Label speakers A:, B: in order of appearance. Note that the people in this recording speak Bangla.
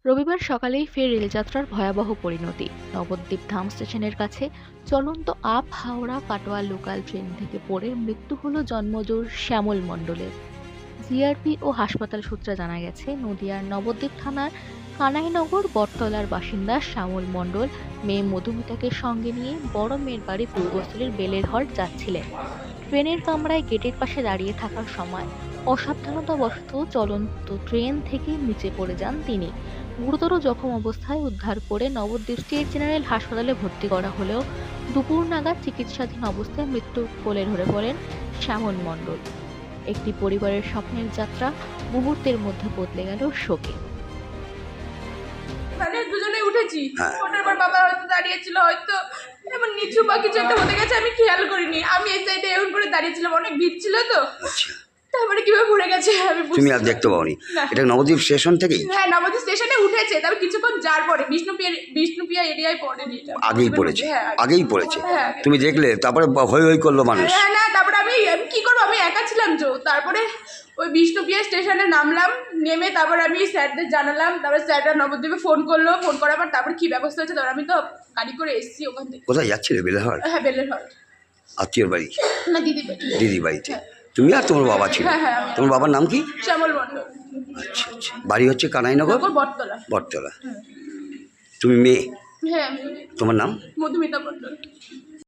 A: রবিবার সকালেই ফের রেলযাত্রার ভয়াবহ পরিণতি। নবদ্বীপ ধাম স্টেশনের কাছে চলন্ত up Howrah Katwa local train থেকে পড়ে মৃত্যু হলো জন্মজোর শ্যামল মণ্ডলের। জিআরপি ও হাসপাতাল সূত্রে জানা গেছে, নদিয়ার নবদ্বীপ থানার কানাইনগর বটতলার বাসিন্দা শ্যামল মণ্ডল মেয়ে মধুমিতাকে সঙ্গে নিয়ে বড় মেয়ের বাড়ি পূর্বস্থলীর বেলেরহাট যাচ্ছিলেন। ট্রেনের কামরায় গেটের পাশে দাঁড়িয়ে থাকার সময় অসাবধানতাবশত চলন্ত ট্রেন থেকে নিচে পড়ে যান তিনি। গুরুতর জখম অবস্থায় উদ্ধার করে নবদ্বীপ স্টেট জেনারেল হাসপাতালে ভর্তি করা হলেও দুপুর নাগাদ চিকিৎসাধীন অবস্থায় মৃত্যুর কোলে ঢলে পড়েন শ্যামল মণ্ডল। একটি পরিবারের স্বপ্নের যাত্রা মুহূর্তের মধ্যে বদলে গেল শোকে।
B: মানে দুজনে উঠেছি, ওঠার পর বাবা হয়তো দাঁড়িয়েছিল, হয়তো এমন নিচু বা কিছু একটা হতে গেছে, আমি খেয়াল করিনি। আমি এই সাইডে এমন করে দাঁড়িয়েছিলাম, অনেক ভিড় ছিল তো। তারপরে কিভাবে পড়ে গেছে আমি
C: তুমি আর দেখতে পাওনি? এটা নবদ্বীপ স্টেশন থেকেই?
B: হ্যাঁ, নবদ্বীপ স্টেশনে উঠেছে, তারপর কিছুক্ষণ যার পরে বিষ্ণুপ্রিয়া এরিয়ায় পড়েনি। এটা
C: আগেই পড়েছে?
B: হ্যাঁ,
C: আগেই পড়েছে।
B: হ্যাঁ।
C: তুমি দেখলে? তারপরে হই হই করলো মানুষ?
B: হ্যাঁ, না, তারপরে আমি কি করবো, আমি একা ছিলাম তো। তারপরে ওই বিষ্ণুপ্রিয়া স্টেশনে নামলাম, নেমে তারপর আমি স্যারদের জানালাম। তারপরে স্যাররা নবদ্বীপে ফোন করলো, ফোন করার পর তারপরে কি ব্যবস্থা হচ্ছে, তারপর আমি তো গাড়ি করে এসেছি ওখান থেকে।
C: কোথায় যাচ্ছিলে? বেলেরহাট?
B: হ্যাঁ, বেলেরহাট।
C: আত্মীয়র বাড়ি?
B: না, দিদি বাড়ি।
C: দিদি বাড়িতে? তুমি আর তোমার বাবা ছিল?
B: হ্যাঁ, হ্যাঁ।
C: তোমার বাবার নাম কি?
B: শ্যামল মণ্ডল।
C: আচ্ছা আচ্ছা। বাড়ি হচ্ছে কানাইনগর
B: বটতলা।
C: বটতলা। তুমি মেয়ে?
B: হ্যাঁ,
C: তোমার নাম?
B: মধুমিতা মণ্ডল।